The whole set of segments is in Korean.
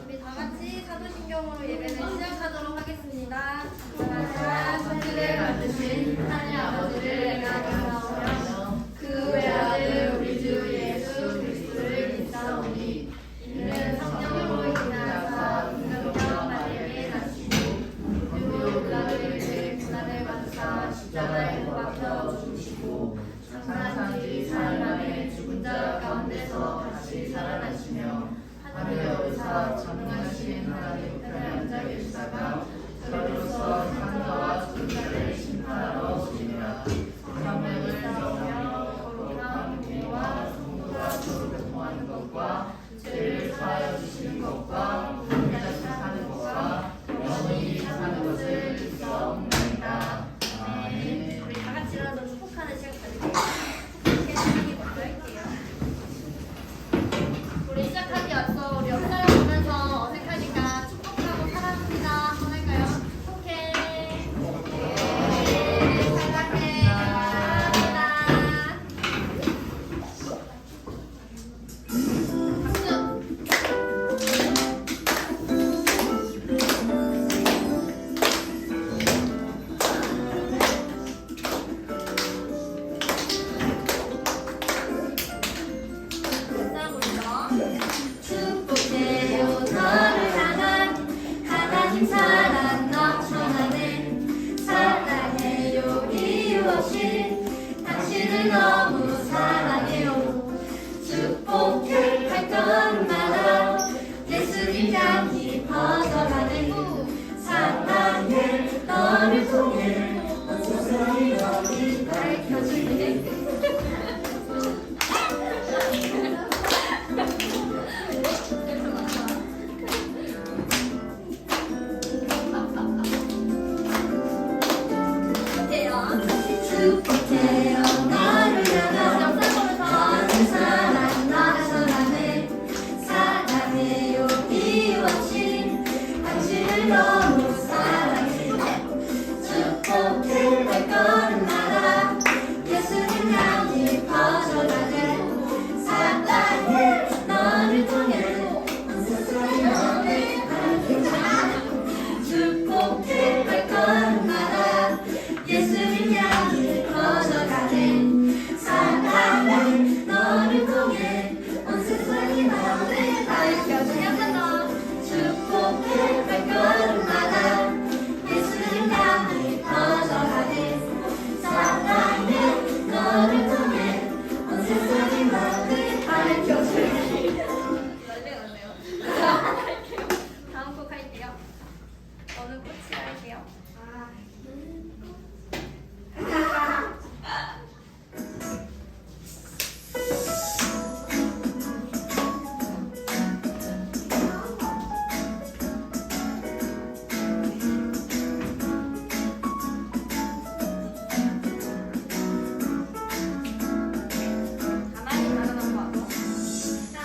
우리 다 같이 사도신경으로 예배를 시작하도록 하겠습니다. 하나님과 천지를 만드신 하나님 아버지를 내가 감사하며 그 외아들 우리 주 예수 그리스도를 믿사오니 이는 성령으로 인하사 임금녀 마리아에게 나시고 그리고 고난을 위해 고난을 받으사 십자가에 못 박혀 죽으시고 장사한지 사흘 만에 죽은 자 가운데서 다시 살아나시며 하늘에 오르사 전능하신 하나님 우편에 앉아 계시다가 저희로서 산자와 죽은 자를 심판하러 오시니라. 성령을 쌓으며 거룩한 교회와 성도가 서로 교통하는 것과 죄를 사하여 주시는 것과 다시 사는 것과 영원히 사는 것을 믿사옵나이다. 아멘. 우리 다 같이 일어나서 축복하는 시간 가질게요. 축복해 먼저 할게요. 우리 시작하기 앞서 우리 옆사람 보면서 어색하니까 축복하고 사랑합니다. 한번 할까요? 축복해. 사랑해. 사랑합니다. 축복해요 너를 향한 하나님 사랑 넘쳐나네. 사랑해요 이유 없이 당신을 너무 사랑해요. 축복해 할 것마다 예수님 향기 퍼져가네. 사랑해 너를 통해 온 세상이 너를 밝혀주네. 축복해요 너를 향한 너는 사랑 넘쳐나네. 사랑해요 이유 없이 당신을 너무 사랑해요. 축복해 할 걸음마다 예수님 향이 퍼져가네. 사랑해 너를 통해 온 세상이 너를 밝혀주네. 축복해 할 걸음마다 예수님 향이 퍼져가네. 사랑해 너를 통해 온 세상이 너를 밝혀주네. 축복해 할 걸음마다 예수님 향이 퍼져가네. 사랑해 너를 통해 온 세상이 너를 밝혀주네. 다음 곡 할게요. 어느 꽃이 할게요?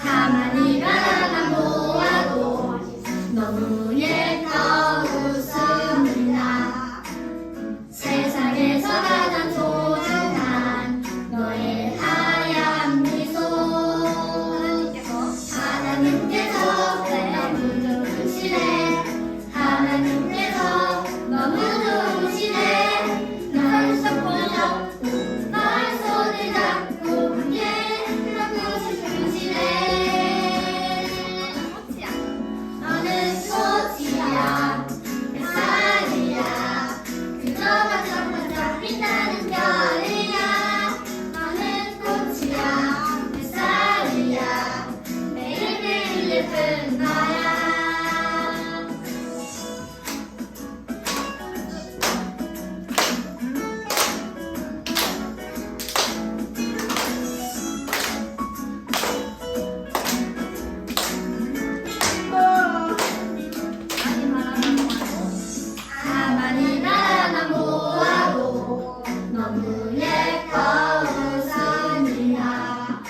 가만히 바라보아도 너무 예뻐 웃음이나 세상에서 가장 소중한 너의 하얀 미소. 하나님께서 너무 좋으시네. 하나님께서 너무 좋으시네. 널 손 잡고 널 손을 잡고 그렇고 싶으시네. 너는 꽃이야 햇살이야 그저 반짝반짝 빛나는 별이야. 너는 꽃이야 햇살이야 매일매일 예쁜 나야. 가만히 바라보아도 너무 예뻐 웃음이야.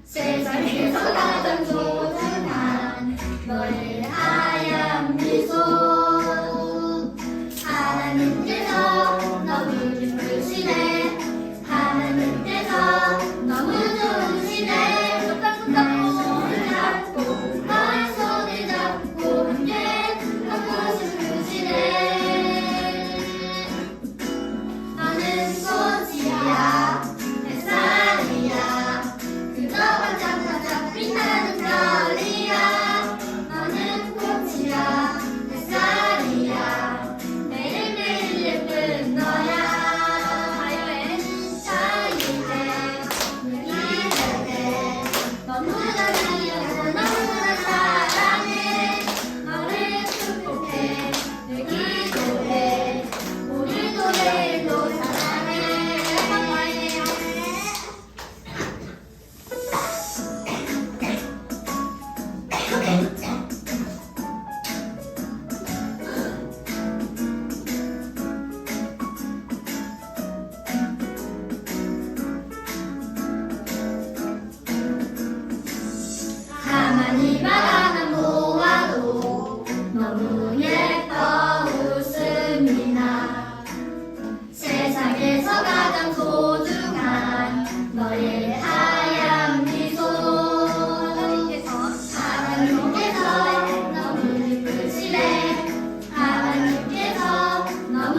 세상에서 가장 소중한 너의 하얀 미소. 하나님께서 너무 기쁘시네. 하나님께서 너무 좋으시네. 손 잡고 너의 손을 잡고 가만히 말 하나 모아도 너무 예뻐 웃음이나 세상에서 가장 소중한 너의 하얀 미소 하나님께서 너무 예쁘시네 하나님께서 너무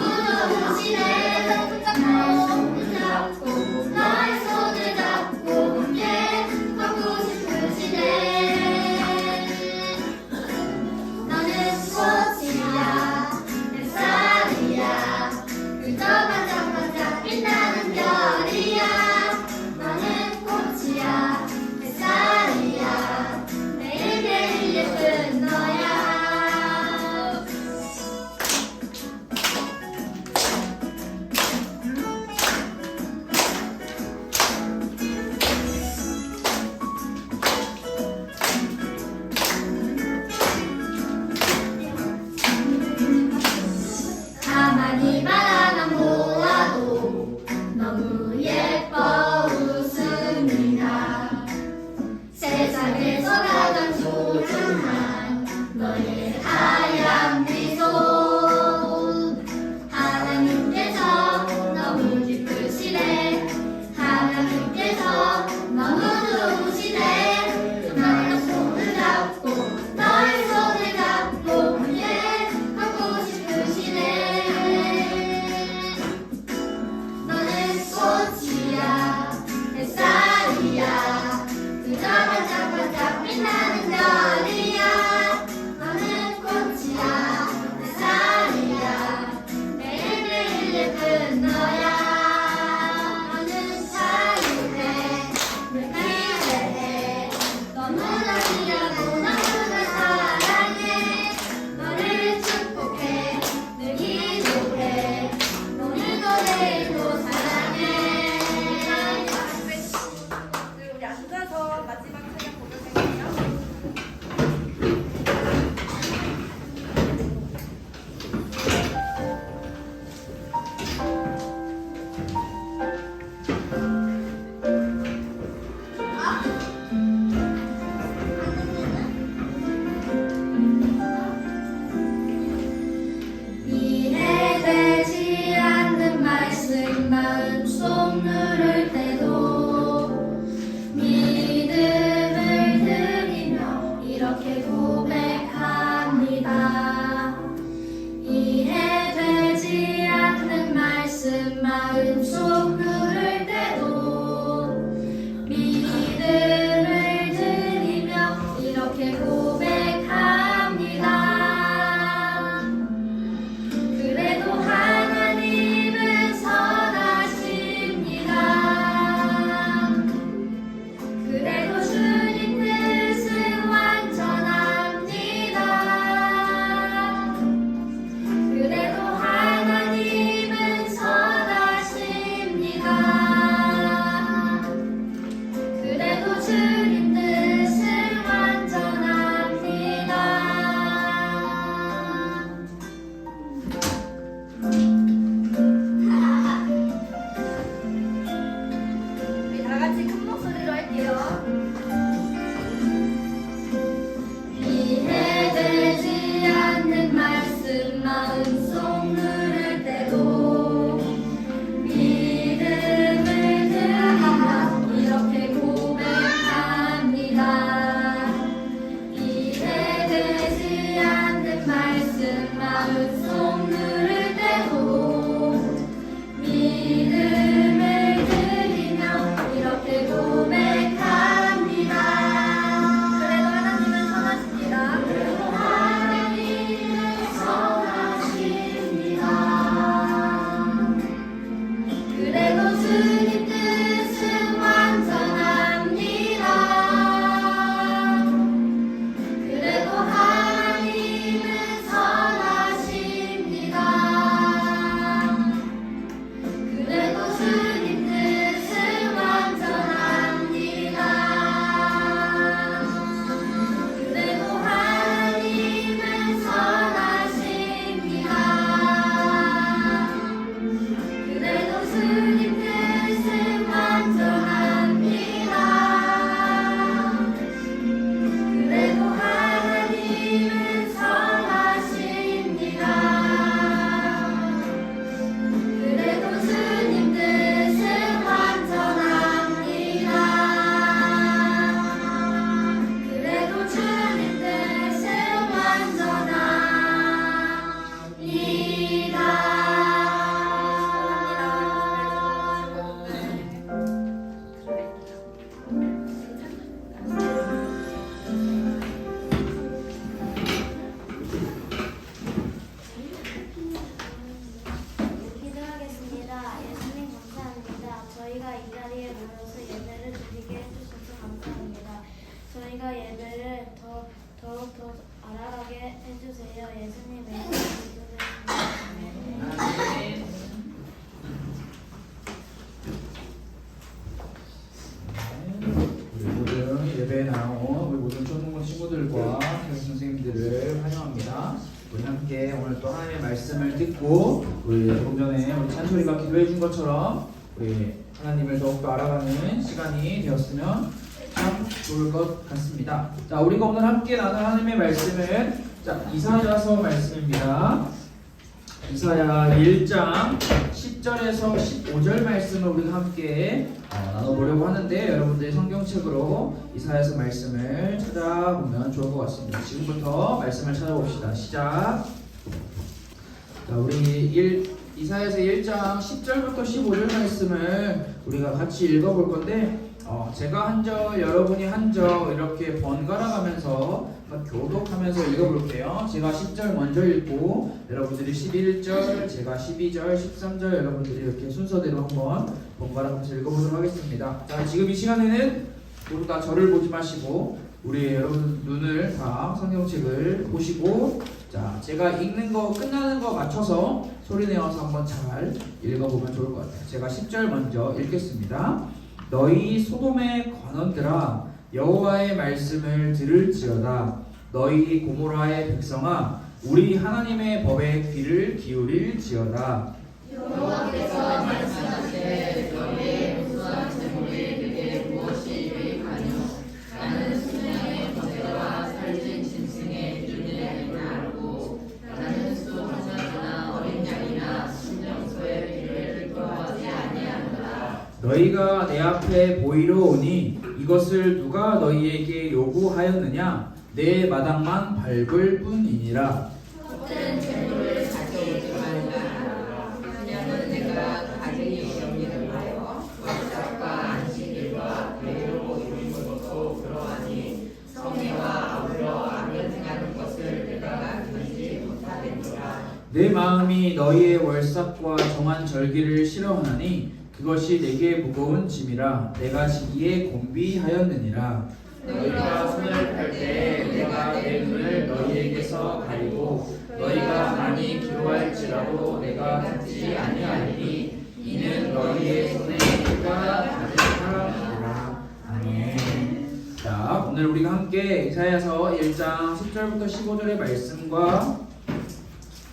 좋으시네 너의 손을 잡고 너의 손을 잡고 함께 걷고 싶으시네 너는 꽃이야 햇살이야 그저 반짝반짝 빛나는 별이야 너는 꽃이야 햇살이야 매일매일 예쁜 너야 가만히 말 하나 모아도 너무 예뻐 웃음이나 세상에서 가장 소중한 너의 하얀 미소 하나님께서 너무 기쁘시네 하나님께서 너무 좋으시네 너의 손을 잡고 너의 손을 잡고 함께 걷고 싶으시네 너는 꽃이야 햇살이야 그저 반짝반짝 빛나는 별이야 너는 꽃이야 햇살이야 매일매일 예쁜 너야 너는 자유해 늘 기대해 너무나 귀하고 너무나 사랑해 너를 축복해 늘 기도해 오늘도 내일도 사랑해 우리 앉아서 마지막 찬양 고백할게요. 이해되지 않는 말씀 마음속 누를 때도 믿음을 드리며 이렇게 고백합니다. 이해되지 않는 말씀 마음속 누를 때도 믿음을 드리며 이렇게 고백합니다. 그래도 하나님은 선하십니다. 그래도 주님 뜻은 완전합니다. 그래도 하나님은 선하십니다. 그래도 주님 뜻은 완전합니다. 우리 다 같이 큰 목소리로 할게요. 우리가 예배를 더욱 더 알아가게 해주세요. 예수님의 이름으로 기도드립니다. 아멘. 우리 모든 예배에 나온 우리 모든 초등부 친구들과 교수 선생님들을 환영합니다. 우리 함께 오늘 또 하나님의 말씀을 듣고 우리 조금 전에 우리 찬소리가 기도해 준 것처럼 우리 하나님을 더욱더 알아가는 시간이 되었으면 참 좋을 것 같습니다. 자, 우리가 오늘 함께 나눌 하나님의 말씀은 이사야서 말씀입니다. 이사야 1장 10절에서 15절 말씀을 우리가 함께 나눠보려고 하는데, 여러분들이 성경책으로 이사야서 말씀을 찾아보면 좋을 것 같습니다. 지금부터 말씀을 찾아봅시다. 시작. 자, 우리 이사야서 1장 10절부터 15절 말씀을 우리가 같이 읽어볼 건데, 제가 한 절, 여러분이 한 절 이렇게 번갈아 가면서 교독하면서 읽어볼게요. 제가 10절 먼저 읽고 여러분들이 11절, 제가 12절, 13절 여러분들이 이렇게 순서대로 한번 번갈아 가면서 읽어보도록 하겠습니다. 자, 지금 이 시간에는 모두 다 저를 보지 마시고 우리 여러분 눈을 다 성경책을 보시고, 자, 제가 읽는 거 끝나는 거 맞춰서 소리 내어서 한번 잘 읽어보면 좋을 것 같아요. 제가 10절 먼저 읽겠습니다. 너희 소돔의 관원들아, 여호와의 말씀을 들을지어다. 너희 고모라의 백성아, 우리 하나님의 법에 귀를 기울일지어다. 여호와께서 말씀하시되 너희의 무수한 재물이 내게 무엇이 유익하뇨? 나는 수명의 번제와 살찐 짐승의 기준을 알고, 나는 수 하나나 어린 양이나 순정소의 피를 기뻐하지 아니하노라. 너희가 내 앞에 보이러 오니 이것을 누가 너희에게 요구하였느냐? 내 마당만 밟을 뿐이니라. 헛된 재물을 가져오지 말라. 왜냐하면 내가 가증히 여기는 하여 월삭과 안식일과 배로 이룬 것도 그러하니 성회와 아울러 악을 행하는 것을 내가 견지 못하겠노라. 내 마음이 너희의 월삭과 정한 절기를 싫어하나니 그것이 내게 무거운 짐이라. 내가 지기에 곤비하였느니라. 너희가 손을 펼 때 내가 내 눈을 너희에게서 가리고 너희가 많이 기도할지라도 내가 듣지 아니하리니 이는 너희의 손에 피가 닿을 사람이라. 아멘. 자, 오늘 우리가 함께 이사야서 1장 10절부터 15절의 말씀과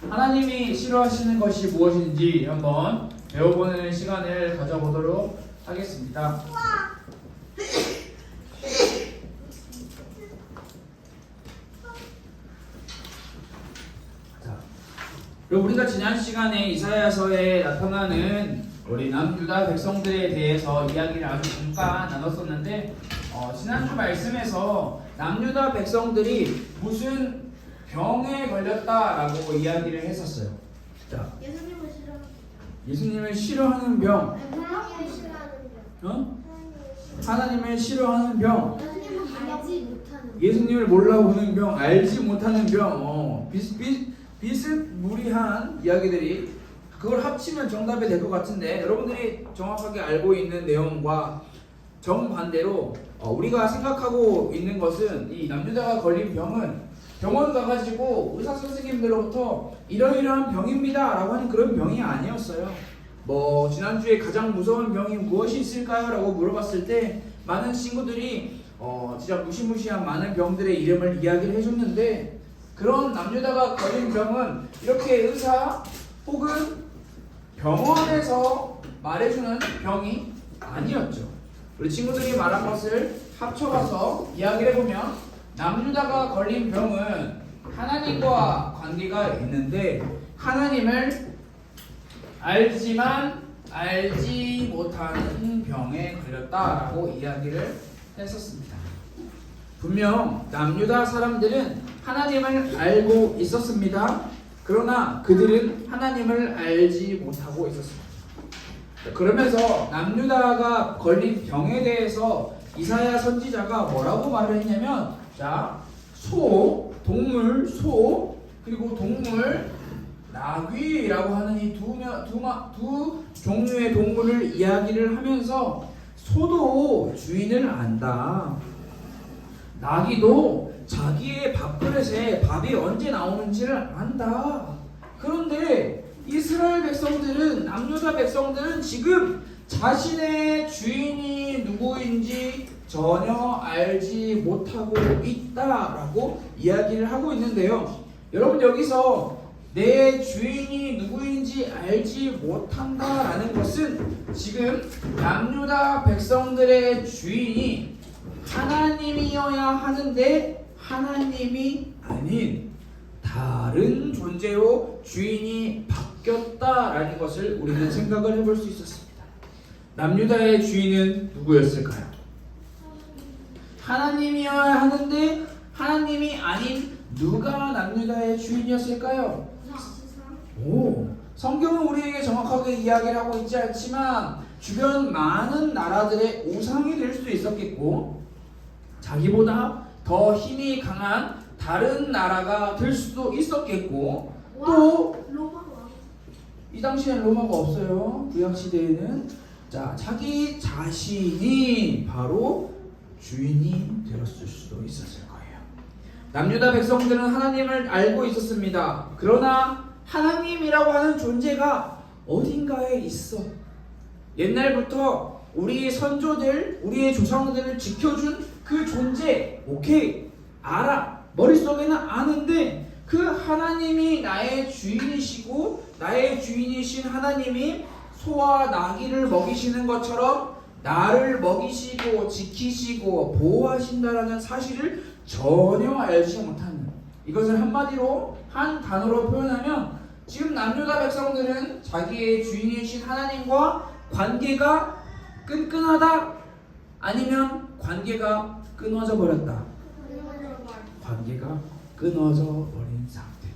하나님이 싫어하시는 것이 무엇인지 한번 배워보는 시간을 가져보도록 하겠습니다. 그리고 우리가 지난 시간에 이사야서에 나타나는 우리 남유다 백성들에 대해서 이야기를 아주 잠깐 나눴었는데, 지난주 말씀에서 남유다 백성들이 무슨 병에 걸렸다라고 이야기를 했었어요. 자, 예수님을 싫어하는 병, 하나님을 싫어하는 병, 예수님을 몰라보는 병, 알지 못하는 병, 비스무리한 이야기들이, 그걸 합치면 정답이 될 것 같은데, 여러분들이 정확하게 알고 있는 내용과 정반대로 우리가 생각하고 있는 것은, 이 남유다가 걸린 병은 병원 가가지고 의사 선생님들로부터 이러이러한 병입니다 라고 하는 그런 병이 아니었어요. 지난주에 가장 무서운 병이 무엇이 있을까요? 라고 물어봤을 때 많은 친구들이 진짜 무시무시한 많은 병들의 이름을 이야기를 해줬는데, 그런 남유다가 걸린 병은 이렇게 의사 혹은 병원에서 말해주는 병이 아니었죠. 우리 친구들이 말한 것을 합쳐가서 이야기를 해보면, 남유다가 걸린 병은 하나님과 관계가 있는데 하나님을 알지만 알지 못하는 병에 걸렸다라고 이야기를 했었습니다. 분명 남유다 사람들은 하나님을 알고 있었습니다. 그러나 그들은 하나님을 알지 못하고 있었습니다. 그러면서 남유다가 걸린 병에 대해서 이사야 선지자가 뭐라고 말을 했냐면, 자, 동물 소, 그리고 동물 나귀라고 하는 이 두 종류의 동물을 이야기를 하면서 소도 주인을 안다. 나귀도 자기의 밥그릇에 밥이 언제 나오는지를 안다. 그런데 이스라엘 백성들은, 남유다 백성들은 지금 자신의 주인이 누구인지 전혀 알지 못하고 있다라고 이야기를 하고 있는데요. 여러분, 여기서 내 주인이 누구인지 알지 못한다라는 것은 지금 남유다 백성들의 주인이 하나님이어야 하는데 하나님이 아닌 다른 존재로 주인이 바뀌었다라는 것을 우리는 생각을 해볼 수 있었습니다. 남유다의 주인은 누구였을까요? 하나님이어야 하는데 하나님이 아닌 누가 남유다의 주인이었을까요? 성경은 우리에게 정확하게 이야기를 하고 있지 않지만 주변 많은 나라들의 우상이 될 수도 있었겠고, 자기보다 더 힘이 강한 다른 나라가 될 수도 있었겠고, 또 이 당시에는 로마가 없어요. 구약시대에는. 자, 자기 자신이 바로 주인이 되었을 수도 있었을 거예요. 남유다 백성들은 하나님을 알고 있었습니다. 그러나 하나님이라고 하는 존재가 어딘가에 있어. 옛날부터 우리 선조들, 우리의 조상들을 지켜준 그 존재, 오케이, 알아. 머릿속에는 아는데 그 하나님이 나의 주인이시고 나의 주인이신 하나님이 소와 나귀를 먹이시는 것처럼 나를 먹이시고 지키시고 보호하신다라는 사실을 전혀 알지 못하는, 이것을 한마디로 한 단어로 표현하면 지금 남유다 백성들은 자기의 주인이신 하나님과 관계가 끈끈하다, 아니면 관계가 끊어져 버렸다. 관계가 끊어져 버린 상태.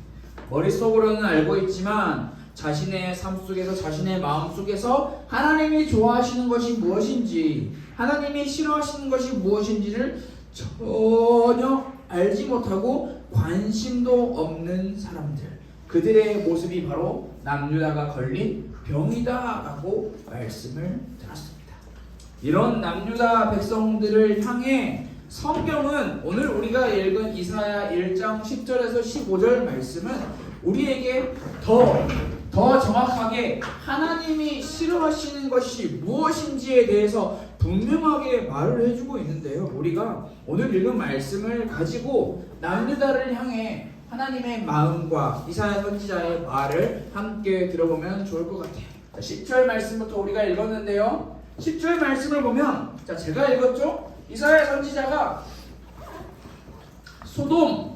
머릿속으로는 알고 있지만 자신의 삶 속에서, 자신의 마음 속에서 하나님이 좋아하시는 것이 무엇인지, 하나님이 싫어하시는 것이 무엇인지를 전혀 알지 못하고 관심도 없는 사람들, 그들의 모습이 바로 남유다가 걸린 병이다라고 말씀을 드렸습니다. 이런 남유다 백성들을 향해 성경은 오늘 우리가 읽은 이사야 1장 10절에서 15절 말씀은 우리에게 더 정확하게 하나님이 싫어하시는 것이 무엇인지에 대해서 분명하게 말을 해주고 있는데요. 우리가 오늘 읽은 말씀을 가지고 남유다를 향해 하나님의 마음과 이사야 선지자의 말을 함께 들어보면 좋을 것 같아요. 10절 말씀부터 우리가 읽었는데요. 10절 말씀을 보면, 자, 제가 읽었죠? 이사야 선지자가 소돔,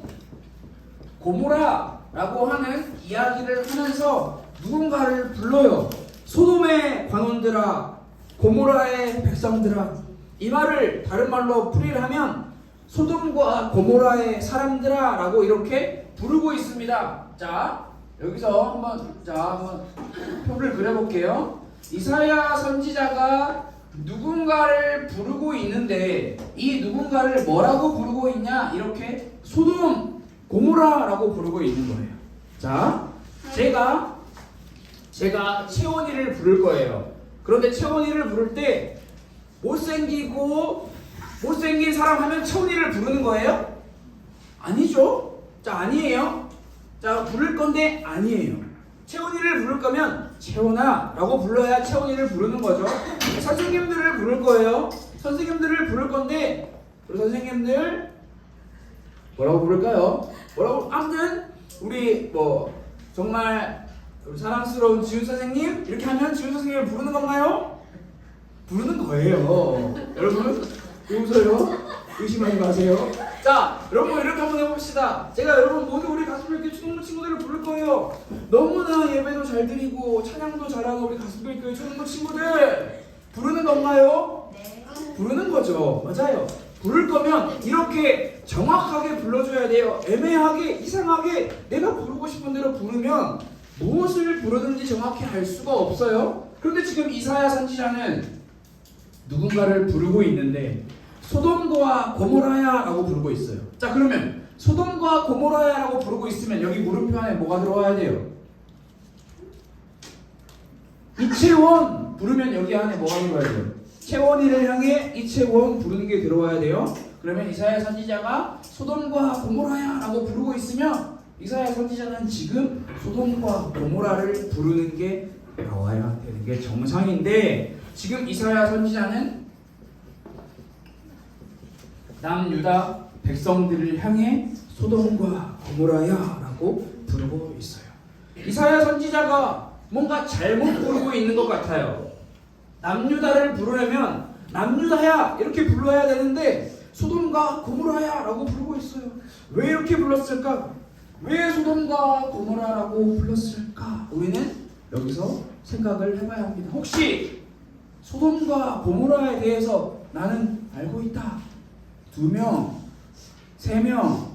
고모라라고 하는 이야기를 하면서 누군가를 불러요. 소돔의 관원들아, 고모라의 백성들아. 이 말을 다른 말로 풀이를 하면 소돔과 고모라의 사람들아 라고 이렇게 부르고 있습니다. 자, 여기서 한번 표를 그려볼게요. 이사야 선지자가 누군가를 부르고 있는데 이 누군가를 뭐라고 부르고 있냐? 이렇게 소돔, 고모라라고 부르고 있는 거예요. 자, 제가 채원이를 부를 거예요. 그런데 채원이를 부를 때 못생긴 사람 하면 채원이를 부르는 거예요? 아니죠? 자, 아니에요. 자, 부를 건데 아니에요. 채원이를 부를 거면 채원아 라고 불러야 채원이를 부르는 거죠. 선생님들을 부를 거예요. 선생님들을 부를 건데 우리 선생님들 뭐라고 부를까요? 아무튼 우리 정말 우리 사랑스러운 지훈 선생님 이렇게 하면 지훈 선생님을 부르는 건가요? 부르는 거예요. 여러분 왜 웃어요? 의심하지 마세요. 자, 여러분 이렇게 한번 해봅시다. 제가 여러분 모두 우리 가슴교회 초등부 친구들을 부를 거예요. 너무나 예배도 잘 드리고 찬양도 잘하는 우리 가슴교회 초등부 친구들 부르는 건가요? 네. 부르는 거죠. 맞아요. 부를 거면 이렇게 정확하게 불러줘야 돼요. 애매하게 이상하게 내가 부르고 싶은 대로 부르면 무엇을 부르는지 정확히 알 수가 없어요. 그런데 지금 이사야 선지자는 누군가를 부르고 있는데 소돔과 고모라야 라고 부르고 있어요. 자, 그러면 소돔과 고모라야 라고 부르고 있으면 여기 물음표 안에 뭐가 들어와야 돼요? 이채원 부르면 여기 안에 뭐가 들어와야 돼요? 채원이를 향해 이채원 부르는 게 들어와야 돼요. 그러면 이사야 선지자가 소돔과 고모라야라고 부르고 있으면 이사야 선지자는 지금 소돔과 고모라를 부르는 게 나와야 되는 게 정상인데 지금 이사야 선지자는 남유다 백성들을 향해 소돔과 고모라야라고 부르고 있어요. 이사야 선지자가 뭔가 잘못 부르고 있는 것 같아요. 남유다를 부르려면 남유다야 이렇게 불러야 되는데 소돔과 고모라야라고 부르고 있어요. 왜 이렇게 불렀을까? 왜 소돔과 고모라라고 불렀을까? 우리는 여기서 생각을 해봐야 합니다. 혹시 소돔과 고모라에 대해서 나는 알고 있다. 2명, 3명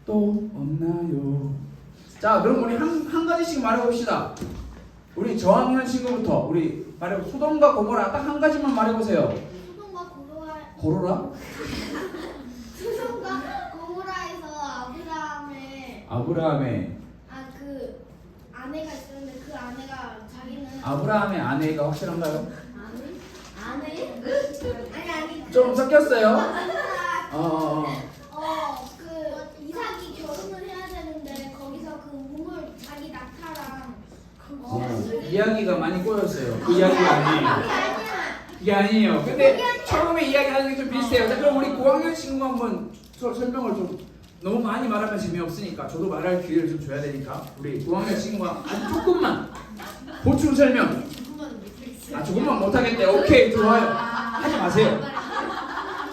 또 없나요? 자, 그럼 우리 한 가지씩 말해봅시다. 우리 저학년 친구부터 우리 말해보. 소돔과 고모라 딱 한 가지만 말해보세요. 소돔과 고로라? 소돔과 고모라에서 아브라함의 그 아내가 있었는데 그 아내가 자기는 아브라함의 아내가 확실한가요? 아내? 아니 좀 섞였어요. 그 이삭이 결혼을 해야 되는데 거기서 그 우물 자기 낙타랑 이야기가 많이 꼬였어요. 그 이야기가 아니에요. 그게 아니에요. 근데 처음에 이야기하는 게 좀 비슷해요. 자, 그럼 우리 고학년 친구 한번 설명을 좀 너무 많이 말하면 재미없으니까 저도 말할 기회를 좀 줘야 되니까 우리 고학년 친구가 아주 조금만 보충 설명. 조금만 못하겠대. 오케이, 좋아요. 하지 마세요.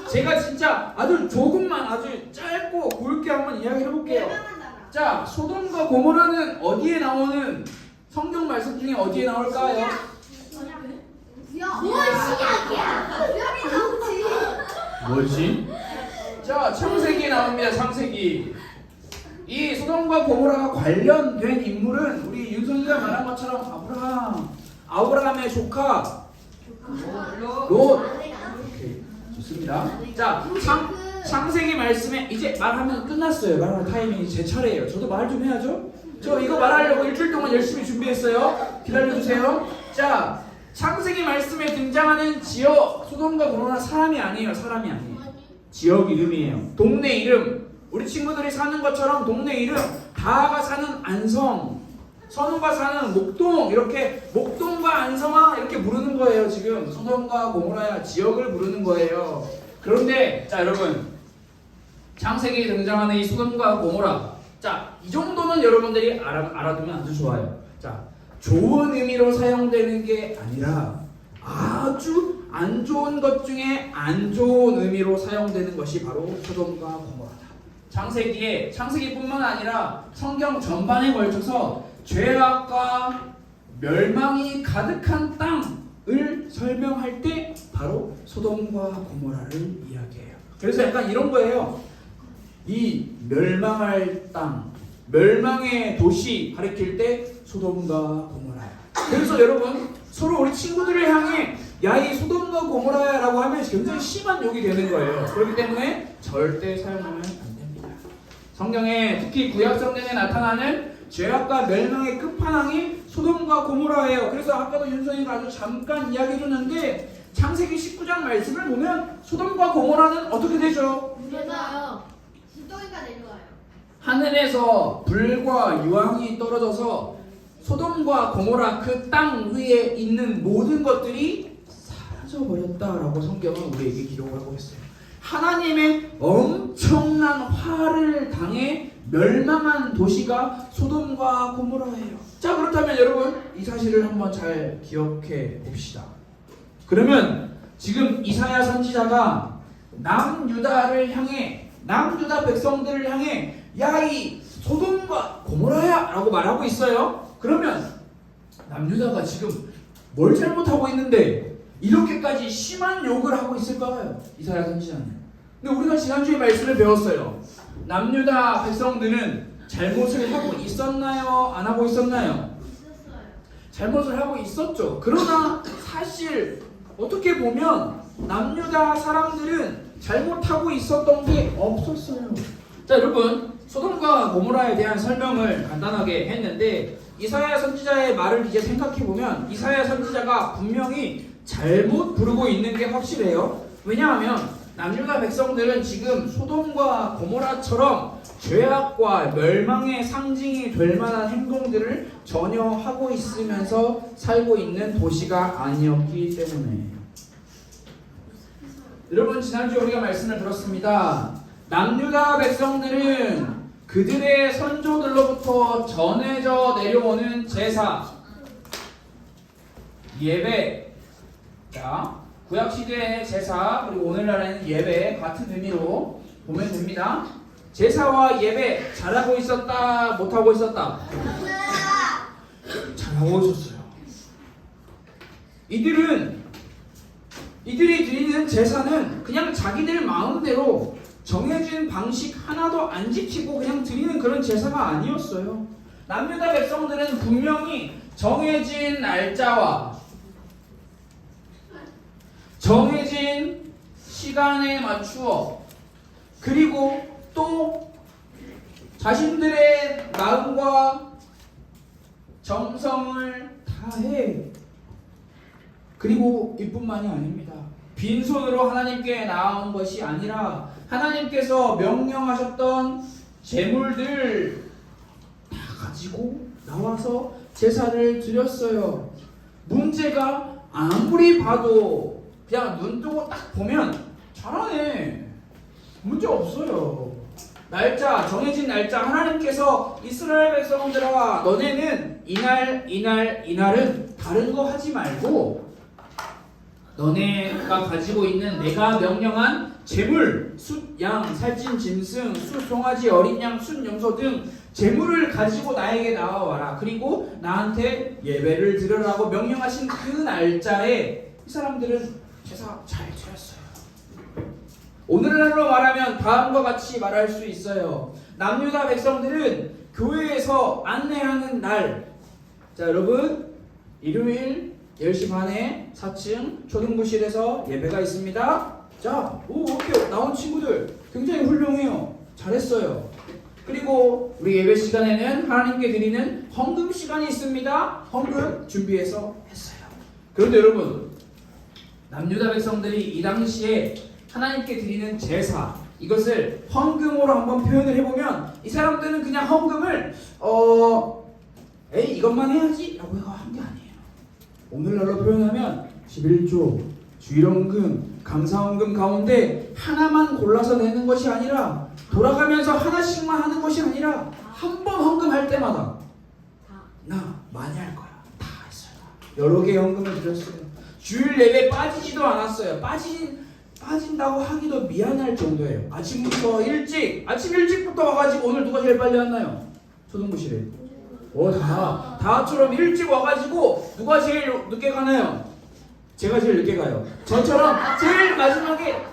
제가 진짜 아주 조금만 아주 짧고 굵게 한번 이야기를 해볼게요. 자, 소돔과 고모라는 어디에 나오는 성경 말씀 중에 어디에 나올까요? 뭐지? 자, 창세기에 나옵니다. 창세기. 이 소돔과 고모라가 관련된 인물은 우리 윤성이가 말한 것처럼 아브라함의 조카 롯. 오케이, 좋습니다. 자, 창세기 말씀에 이제 말하면 끝났어요. 말하는 타이밍이 제 차례예요. 저도 말 좀 해야죠. 저 이거 말하려고 일주일 동안 열심히 준비했어요. 기다려주세요. 자, 창세기 말씀에 등장하는 지역 소돔과 고모라 사람이 아니에요. 지역 이름이에요. 동네 이름. 우리 친구들이 사는 것처럼 동네 이름. 다하가 사는 안성, 선우가 사는 목동, 이렇게 목동과 안성아 이렇게 부르는 거예요. 지금 소돔과 고모라야 지역을 부르는 거예요. 그런데 자, 여러분, 창세기에 등장하는 이 소돔과 고모라, 자, 이 정도는 여러분들이 알아두면 아주 좋아요. 자, 좋은 의미로 사용되는 게 아니라 아주 안 좋은 것 중에 안 좋은 의미로 사용되는 것이 바로 소돔과 고모라다. 창세기뿐만 아니라 성경 전반에 걸쳐서 죄악과 멸망이 가득한 땅을 설명할 때 바로 소돔과 고모라를 이야기해요. 그래서 약간 이런 거예요. 이 멸망할 땅, 멸망의 도시 가리킬 때 소돔과 고모라야. 그래서 여러분, 서로 우리 친구들을 향해 야, 이 소돔과 고모라야라고 하면 굉장히 심한 욕이 되는 거예요. 그렇기 때문에 절대 사용하면 안 됩니다. 성경에, 특히 구약 성경에 나타나는 죄악과 멸망의 끝판왕이 소돔과 고모라예요. 그래서 아까도 윤선이가 아주 잠깐 이야기해 줬는데 창세기 19장 말씀을 보면 소돔과 고모라는 어떻게 되죠? 진덩이가 내려와요. 하늘에서 불과 유황이 떨어져서 소돔과 고모라 그 땅 위에 있는 모든 것들이 사라져버렸다라고 성경은 우리에게 기록을 하고 있어요. 하나님의 엄청난 화를 당해 멸망한 도시가 소돔과 고모라예요. 자, 그렇다면 여러분, 이 사실을 한번 잘 기억해 봅시다. 그러면 지금 이사야 선지자가 남유다를 향해, 남유다 백성들을 향해 야, 이 소돔과 고모라야 라고 말하고 있어요. 그러면 남유다가 지금 뭘 잘못하고 있는데 이렇게까지 심한 욕을 하고 있을까요? 이사야 선지자는. 근데 우리가 지난주에 말씀을 배웠어요. 남유다 백성들은 잘못을 하고 있었나요? 안 하고 있었나요? 잘못을 하고 있었죠. 그러나 사실 어떻게 보면 남유다 사람들은 잘못하고 있었던 게 없었어요. 자, 여러분, 소돔과 고모라에 대한 설명을 간단하게 했는데 이사야 선지자의 말을 이제 생각해보면 이사야 선지자가 분명히 잘못 부르고 있는 게 확실해요. 왜냐하면 남유다 백성들은 지금 소돔과 고모라처럼 죄악과 멸망의 상징이 될 만한 행동들을 전혀 하고 있으면서 살고 있는 도시가 아니었기 때문에. 여러분, 지난주에 우리가 말씀을 들었습니다. 남유다 백성들은 그들의 선조들로부터 전해져 내려오는 제사, 예배, 자, 구약시대의 제사 그리고 오늘날에는 예배 같은 의미로 보면 됩니다. 제사와 예배 잘하고 있었다, 못하고 있었다? 잘하고 있었어요. 이들이 드리는 제사는 그냥 자기들 마음대로 정해진 방식 하나도 안 지키고 그냥 드리는 그런 제사가 아니었어요. 남유다 백성들은 분명히 정해진 날짜와 정해진 시간에 맞추어 그리고 또 자신들의 마음과 정성을 다해. 그리고 이뿐만이 아닙니다. 빈손으로 하나님께 나아온 것이 아니라 하나님께서 명령하셨던 제물들 다 가지고 나와서 제사를 드렸어요. 문제가 아무리 봐도 그냥 눈 뜨고 딱 보면 잘하네, 문제 없어요. 날짜, 정해진 날짜, 하나님께서 이스라엘 백성들아 너네는 이날은 다른 거 하지 말고 너네가 가지고 있는 내가 명령한 제물, 숫, 양, 살찐 짐승, 숫, 송아지, 어린 양, 숫, 염소 등 제물을 가지고 나에게 나와와라. 그리고 나한테 예배를 드려라고 명령하신 그 날짜에 이 사람들은 제사 잘 드렸어요. 오늘날로 말하면 다음과 같이 말할 수 있어요. 남유다 백성들은 교회에서 안내하는 날, 자 여러분, 일요일 10시 반에 4층 초등부실에서 예배가 있습니다. 자, 오케이. 나온 친구들 굉장히 훌륭해요. 잘했어요. 그리고 우리 예배 시간에는 하나님께 드리는 헌금 시간이 있습니다. 헌금 준비해서 했어요. 그런데 여러분, 남유다 백성들이 이 당시에 하나님께 드리는 제사, 이것을 헌금으로 한번 표현을 해보면 이 사람들은 그냥 헌금을 에이 이것만 해야지 라고 한 게 아니에요. 오늘날로 표현하면 11조, 주일헌금, 감사헌금 가운데 하나만 골라서 내는 것이 아니라 돌아가면서 하나씩만 하는 것이 아니라 한 번 헌금할 때마다 나 많이 할 거야, 다 했어요. 여러 개의 헌금을 드렸어요. 주일 예배 빠지지도 않았어요. 빠진다고 하기도 미안할 정도예요. 아침 일찍부터 와가지고 오늘 누가 제일 빨리 왔나요? 초등부실에. 다처럼 일찍 와가지고 누가 제일 늦게 가나요? 제가 제일 늦게 가요. 저처럼 제일 마지막에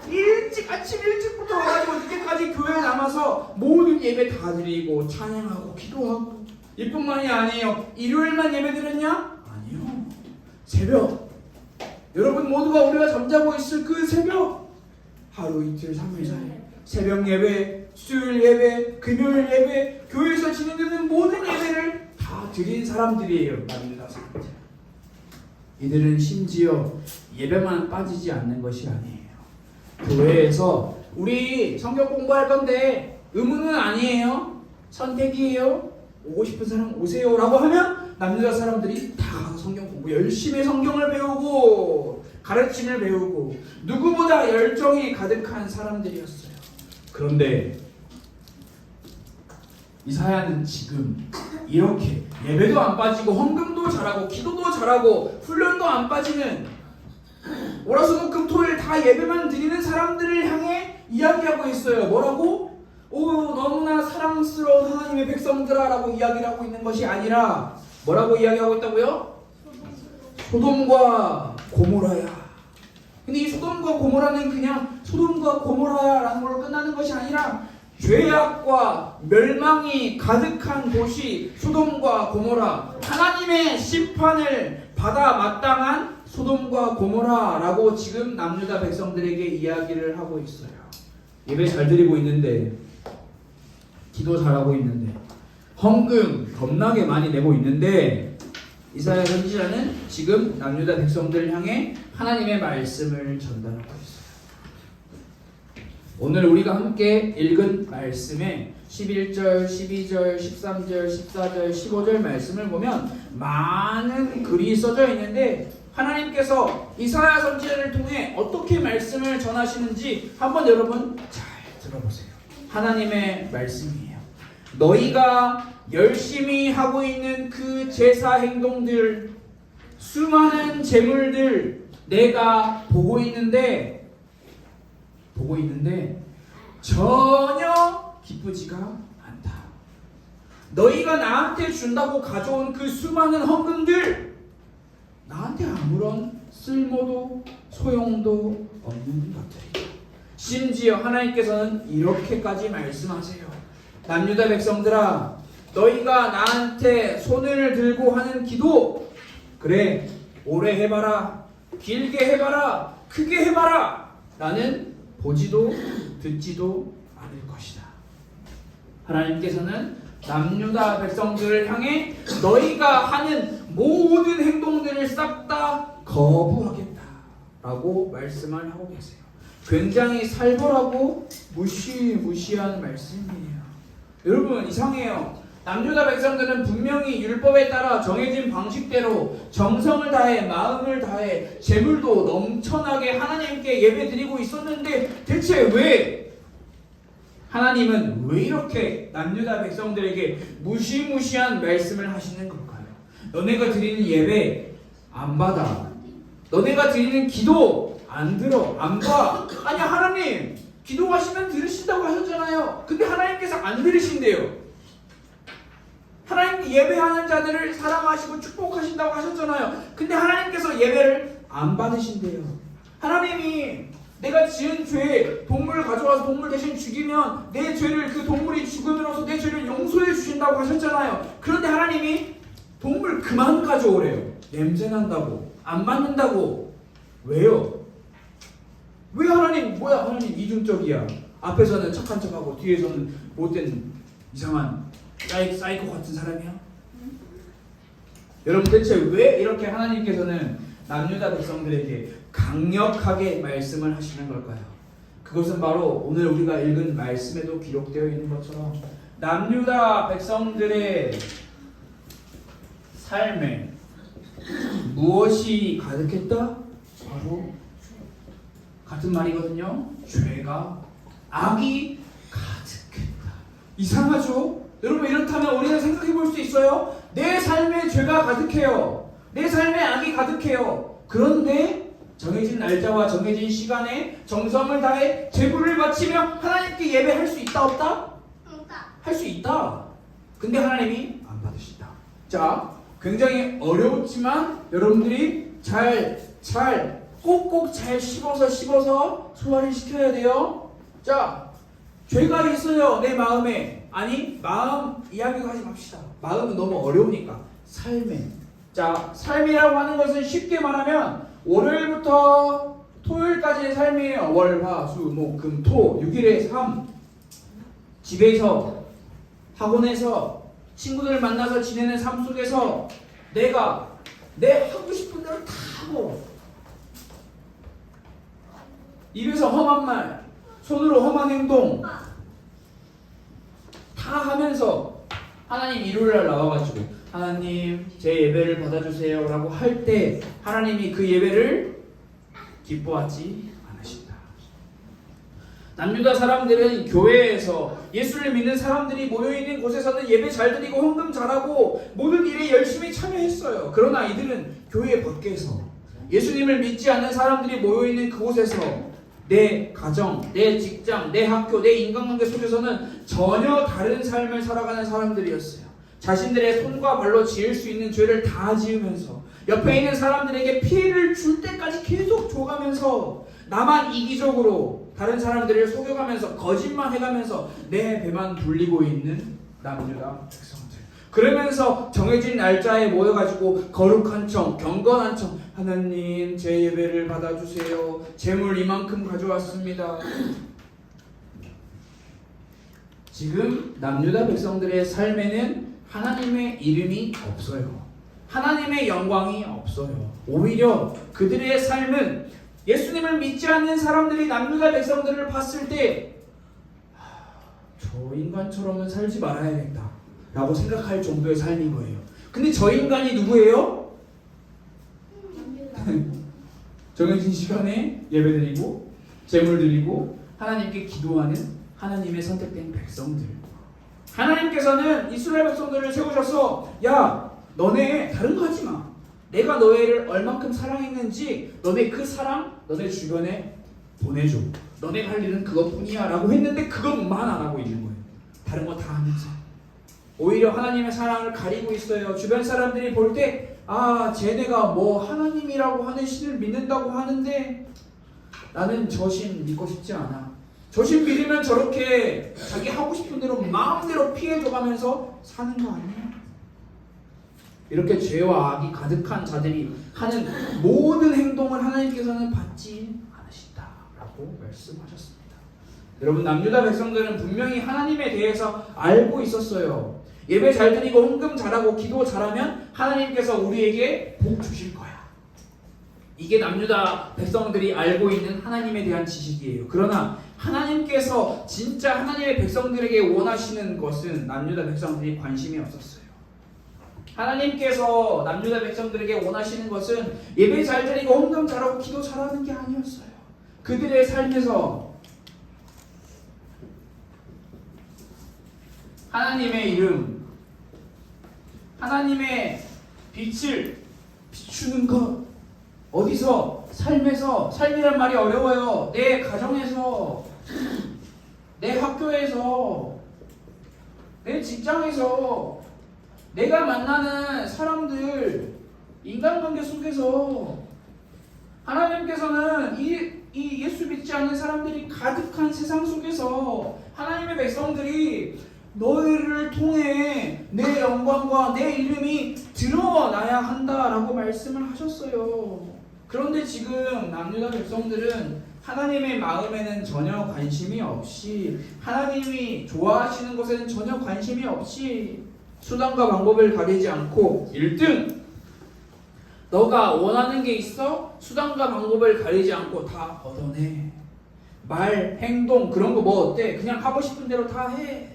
아침 일찍부터 와가지고 늦게까지 교회에 남아서 모든 예배 다 드리고 찬양하고 기도하고. 이뿐만이 아니에요. 일요일만 예배 드렸냐? 아니요. 새벽, 여러분 모두가 우리가 잠자고 있을 그 새벽, 하루 이틀 3일 4일 새벽 예배, 수요일 예배, 금요일 예배, 교회에서 진행되는 모든 예배를 다 드린 사람들이에요. 남유다 사람들. 이들은 심지어 예배만 빠지지 않는 것이 아니에요. 교회에서 우리 성경 공부할 건데 의무는 아니에요. 선택이에요. 오고 싶은 사람 오세요 라고 하면 남유다 사람들이 다 가서 성경 공부 열심히 성경을 배우고 가르침을 배우고 누구보다 열정이 가득한 사람들이었어요. 그런데 이사야는 지금 이렇게 예배도 안 빠지고 헌금도 잘하고 기도도 잘하고 훈련도 안 빠지는 월화수목금토일 다 예배만 드리는 사람들을 향해 이야기하고 있어요. 뭐라고? 너무나 사랑스러운 하나님의 백성들아 라고 이야기를 하고 있는 것이 아니라 뭐라고 이야기하고 있다고요? 소돔과 고모라야. 근데 이 소돔과 고모라는 그냥 소돔과 고모라야라는 걸로 끝나는 것이 아니라 죄악과 멸망이 가득한 도시 소돔과 고모라, 하나님의 심판을 받아 마땅한 소돔과 고모라라고 지금 남유다 백성들에게 이야기를 하고 있어요. 예배 잘 드리고 있는데, 기도 잘하고 있는데, 헌금 겁나게 많이 내고 있는데, 이사야 선지자는 지금 남유다 백성들을 향해 하나님의 말씀을 전달하고 있어요. 오늘 우리가 함께 읽은 말씀에 11절, 12절, 13절, 14절, 15절 말씀을 보면 많은 글이 써져 있는데 하나님께서 이사야 선지자를 통해 어떻게 말씀을 전하시는지 한번 여러분 잘 들어보세요. 하나님의 말씀이에요. 너희가 열심히 하고 있는 그 제사 행동들, 수많은 제물들 내가 보고 있는데 전혀 기쁘지가 않다. 너희가 나한테 준다고 가져온 그 수많은 헌금들 나한테 아무런 쓸모도 소용도 없는 것들이다. 심지어 하나님께서는 이렇게까지 말씀하세요. 남유다 백성들아, 너희가 나한테 손을 들고 하는 기도, 그래 오래 해봐라, 길게 해봐라, 크게 해봐라, 나는 보지도 듣지도 않을 것이다. 하나님께서는 남유다 백성들을 향해 너희가 하는 모든 행동들을 싹 다 거부하겠다 라고 말씀을 하고 계세요. 굉장히 살벌하고 무시무시한 말씀이에요. 여러분 이상해요. 남유다 백성들은 분명히 율법에 따라 정해진 방식대로 정성을 다해 마음을 다해 재물도 넘쳐나게 하나님께 예배드리고 있었는데 대체 왜 하나님은 왜 이렇게 남유다 백성들에게 무시무시한 말씀을 하시는 걸까요? 너네가 드리는 예배 안 받아. 너네가 드리는 기도 안 들어, 안 봐. 아니 하나님 기도하시면 들으신다고 하셨잖아요. 근데 하나님께서 안 들으신대요. 하나님 예배하는 자들을 사랑하시고 축복하신다고 하셨잖아요. 근데 하나님께서 예배를 안 받으신대요. 하나님이 내가 지은 죄 동물을 가져와서 동물 대신 죽이면 내 죄를 그 동물이 죽음으로써 내 죄를 용서해 주신다고 하셨잖아요. 그런데 하나님이 동물 그만 가져오래요. 냄새 난다고, 안 받는다고. 왜요? 왜 하나님, 뭐야 하나님 이중적이야. 앞에서는 착한 척하고 뒤에서는 못된 이상한 사이코 같은 사람이야? 여러분 대체 왜 이렇게 하나님께서는 남유다 백성들에게 강력하게 말씀을 하시는 걸까요? 그것은 바로 오늘 우리가 읽은 말씀에도 기록되어 있는 것처럼 남유다 백성들의 삶에 무엇이 가득했다? 바로 같은 말이거든요. 죄가, 악이 가득했다. 이상하죠? 여러분 이렇다면 우리는 생각해 볼 수 있어요. 내 삶에 죄가 가득해요. 내 삶에 악이 가득해요. 그런데 정해진 날짜와 정해진 시간에 정성을 다해 제물을 바치며 하나님께 예배할 수 있다 없다? 할 수 있다. 근데 하나님이 안 받으신다. 자, 굉장히 어렵지만 여러분들이 꼭꼭 잘 씹어서 소화를 시켜야 돼요. 자, 죄가 있어요 내 마음에. 아니 마음 이야기도 하지 맙시다. 마음은 너무 어려우니까 삶에. 자, 삶이라고 하는 것은 쉽게 말하면 월요일부터 토요일까지의 삶이에요. 월, 화, 수, 목, 금, 토 6일의 삶. 집에서, 학원에서, 친구들을 만나서 지내는 삶 속에서 내가 내 하고 싶은 대로 다 하고 입에서 험한 말, 손으로 험한 행동 다 하면서 하나님 일요일날 나와가지고 하나님 제 예배를 받아주세요 라고 할 때 하나님이 그 예배를 기뻐하지 않으신다. 남유다 사람들은 교회에서 예수를 믿는 사람들이 모여있는 곳에서는 예배 잘 드리고 헌금 잘하고 모든 일에 열심히 참여했어요. 그러나 이들은 교회 밖에서 예수님을 믿지 않는 사람들이 모여있는 그곳에서 내 가정, 내 직장, 내 학교, 내 인간관계 속에서는 전혀 다른 삶을 살아가는 사람들이었어요. 자신들의 손과 발로 지을 수 있는 죄를 다 지으면서 옆에 있는 사람들에게 피해를 줄 때까지 계속 줘가면서 나만 이기적으로 다른 사람들을 속여가면서 거짓말 해가면서 내 배만 불리고 있는 남유다 백성들. 그러면서 정해진 날짜에 모여가지고 거룩한 청, 경건한 청, 하나님 제 예배를 받아주세요. 재물 이만큼 가져왔습니다. 지금 남유다 백성들의 삶에는 하나님의 이름이 없어요. 하나님의 영광이 없어요. 오히려 그들의 삶은 예수님을 믿지 않는 사람들이 남유다 백성들을 봤을 때 저 인간처럼은 살지 말아야겠다 라고 생각할 정도의 삶인 거예요. 근데 저 인간이 누구예요? 정해진 시간에 예배드리고 제물드리고 하나님께 기도하는 하나님의 선택된 백성들. 하나님께서는 이스라엘 백성들을 세우셔서 야 너네 다른 거 하지 마. 내가 너희를 얼만큼 사랑했는지 너네 그 사랑 너네 주변에 보내줘. 너네가 할 일은 그것뿐이야 라고 했는데 그것만 안 하고 있는 거예요. 다른 거 다 하면서 오히려 하나님의 사랑을 가리고 있어요. 주변 사람들이 볼 때 아 쟤네가 뭐 하나님이라고 하는 신을 믿는다고 하는데 나는 저 신 믿고 싶지 않아. 저 신 믿으면 저렇게 자기 하고 싶은 대로 마음대로 피해줘가면서 사는 거 아니야? 이렇게 죄와 악이 가득한 자들이 하는 모든 행동을 하나님께서는 받지 않으신다라고 말씀하셨습니다. 여러분 남유다 백성들은 분명히 하나님에 대해서 알고 있었어요. 예배 잘 드리고 헌금 잘하고 기도 잘하면 하나님께서 우리에게 복 주실 거야. 이게 남유다 백성들이 알고 있는 하나님에 대한 지식이에요. 그러나 하나님께서 진짜 하나님의 백성들에게 원하시는 것은 남유다 백성들이 관심이 없었어요. 하나님께서 남유다 백성들에게 원하시는 것은 예배 잘 드리고 헌금 잘하고 기도 잘하는 게 아니었어요. 그들의 삶에서 하나님의 이름, 하나님의 빛을 비추는 것, 어디서? 삶에서. 삶이란 말이 어려워요. 내 가정에서, 내 학교에서, 내 직장에서, 내가 만나는 사람들, 인간관계 속에서 하나님께서는 이 예수 믿지 않는 사람들이 가득한 세상 속에서 하나님의 백성들이 너희를 통해 내 영광과 내 이름이 드러나야 한다라고 말씀을 하셨어요. 그런데 지금 남유다 백성들은 하나님의 마음에는 전혀 관심이 없이 하나님이 좋아하시는 것에는 전혀 관심이 없이 수단과 방법을 가리지 않고 1등 너가 원하는 게 있어? 수단과 방법을 가리지 않고 다 얻어내. 말, 행동 그런 거 뭐 어때? 그냥 하고 싶은 대로 다 해.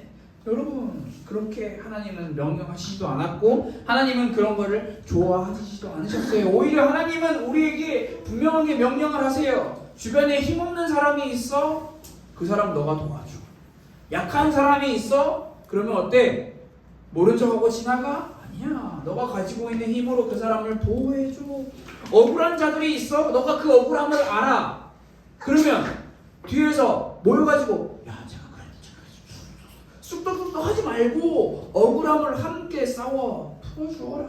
여러분 그렇게 하나님은 명령하시지도 않았고 하나님은 그런 거를 좋아하시지도 않으셨어요. 오히려 하나님은 우리에게 분명하게 명령을 하세요. 주변에 힘없는 사람이 있어? 그 사람 너가 도와줘. 약한 사람이 있어? 그러면 어때? 모른 척하고 지나가? 아니야. 너가 가지고 있는 힘으로 그 사람을 보호해줘. 억울한 자들이 있어? 너가 그 억울함을 알아. 그러면 뒤에서 모여가지고 야 제가 쑥덕쑥덕 하지 말고 억울함을 함께 싸워 풀어주어라.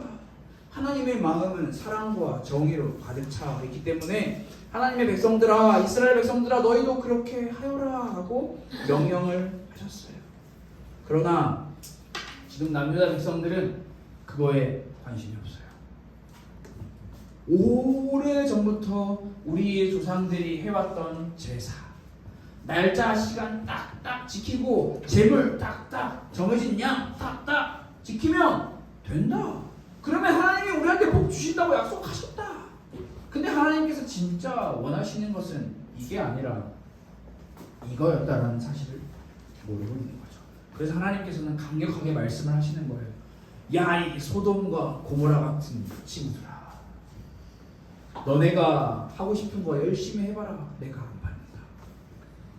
하나님의 마음은 사랑과 정의로 가득 차 있기 때문에 하나님의 백성들아, 이스라엘 백성들아 너희도 그렇게 하여라 하고 명령을 하셨어요. 그러나 지금 남유다 백성들은 그거에 관심이 없어요. 오래전부터 우리의 조상들이 해왔던 제사, 날짜 시간 딱딱 지키고 제물 딱딱 정해진 양 딱딱 지키면 된다. 그러면 하나님이 우리한테 복 주신다고 약속하셨다. 근데 하나님께서 진짜 원하시는 것은 이게 아니라 이거였다라는 사실을 모르고 있는 거죠. 그래서 하나님께서는 강력하게 말씀을 하시는 거예요. 야, 이 소돔과 고모라 같은 친구들아, 너네가 하고 싶은 거 열심히 해봐라. 내가 안 받는다.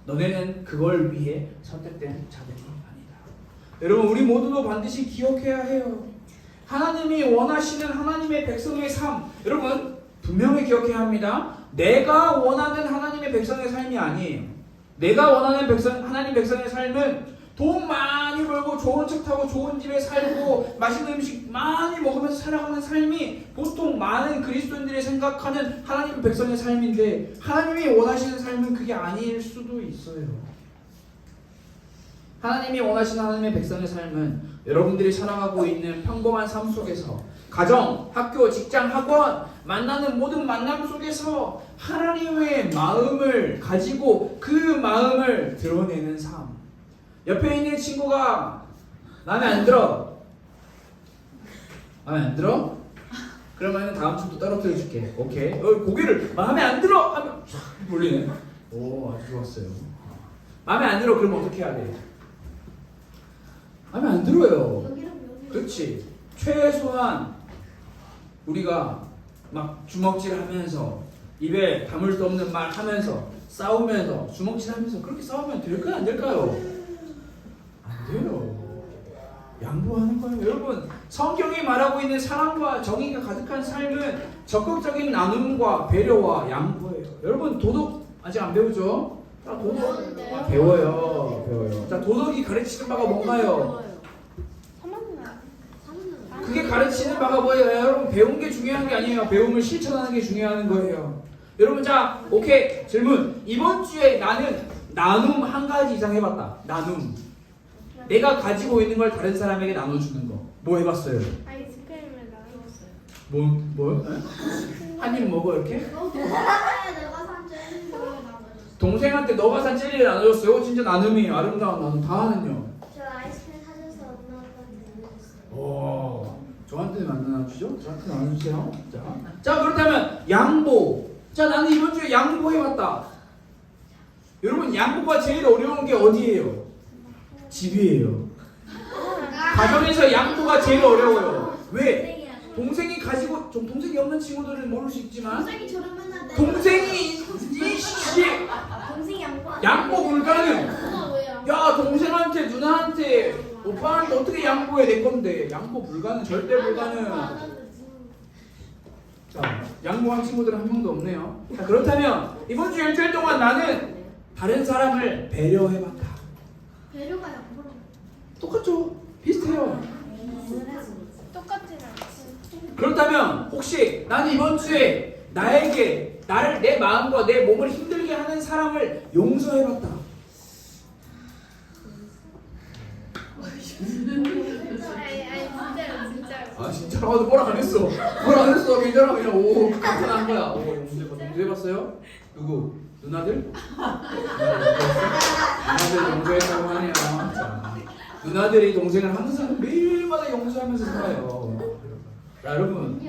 너네는 그걸 위해 선택된 자들이 아니다. 여러분 우리 모두도 반드시 기억해야 해요. 하나님이 원하시는 하나님의 백성의 삶, 여러분 분명히 기억해야 합니다. 내가 원하는 하나님의 백성의 삶이 아니에요. 내가 원하는 하나님 백성의 삶은 돈 많이 벌고 좋은 차 타고 좋은 집에 살고 맛있는 음식 많이 먹으면서 살아가는 삶이 보통 많은 그리스도인들이 생각하는 하나님 백성의 삶인데 하나님이 원하시는 삶은 그게 아닐 수도 있어요. 하나님이 원하시는 하나님의 백성의 삶은 여러분들이 살아가고 있는 평범한 삶 속에서 가정, 학교, 직장, 학원 만나는 모든 만남 속에서 하나님의 마음을 가지고 그 마음을 드러내는 삶. 옆에 있는 친구가 마음에 안 들어. 마음에 안 들어? 그러면 다음 주도 떨어뜨려 줄게. 오케이. 고개를 마음에 안 들어 하면 쫙 몰리네. 오, 아주 좋았어요. 마음에 안 들어 그러면 어떻게 해야 돼? 마음에 안 들어요. 여기랑 여기. 그렇지. 최소한 우리가 막 주먹질하면서 입에 담을 수 없는 말 하면서 싸우면서 주먹질하면서 그렇게 싸우면 될까요? 안 될까요? 안 돼요. 양보하는 거예요. 여러분, 성경이 말하고 있는 사랑과 정의가 가득한 삶은 적극적인 나눔과 배려와 양보예요. 여러분, 도덕 아직 안 배우죠? 도덕 배워요. 자, 도덕이 가르치는 바가 뭔가요? 그게 가르치는 바가 뭐예요? 여러분, 배운 게 중요한 게 아니에요. 배움을 실천하는 게 중요한 거예요. 여러분, 자, 오케이. 질문. 이번 주에 나는 나눔 한 가지 이상 해봤다. 나눔. 내가 가지고 있는 걸 다른 사람에게 나눠주는 거. 뭐 해봤어요? 아이스크림을 나눴어요. 뭐? 한 입 먹어 이렇게? 내가 산 젤리를 나눠줬어. 동생한테 너가 산 젤리를 나눠줬어요? 진짜 나눔이에요. 아름다운 나눔. 다하는요. 저 아이스크림 사줘서 엄마한테 나눠줬어요. 오, 저한테는 안 나눠주죠? 저한테 나눠주세요. 자, 그렇다면 양보. 자, 나는 이번 주에 양보해봤다. 여러분, 양보가 제일 어려운 게 어디예요? 집이에요. 가정에서 양보가 제일 어려워요. 왜? 동생이 가지고 좀 동생이 없는 친구들은 모를 수 있지만 동생이 저를 맨날 동생이 동생이 양보 불가능. 왜요? 야, 동생한테 누나한테 오빠한테 어떻게 양보해? 내 건데. 양보 불가능. 절대 불가능. 자, 양보한 친구들은 한 명도 없네요. 자, 그렇다면 이번 주 일주일 동안 나는 다른 사람을 배려해봤다. 배려가 양보랑 똑같죠? 비슷해요. 똑같진 않지. 그렇다면 혹시 나는 이번 주에 나를 내 마음과 내 몸을 힘들게 하는 사람을 용서해봤다. 아, 진짜로? 뭐라 안 했어. 괜찮아. 그냥 오 감탄한 거야. 오, 용서해봤어요? 누구? 누나들? 누나들 용서했다고 하네요. 자, 누나들이 동생을 항상 매일마다 용서하면서 살아요. 자, 여러분,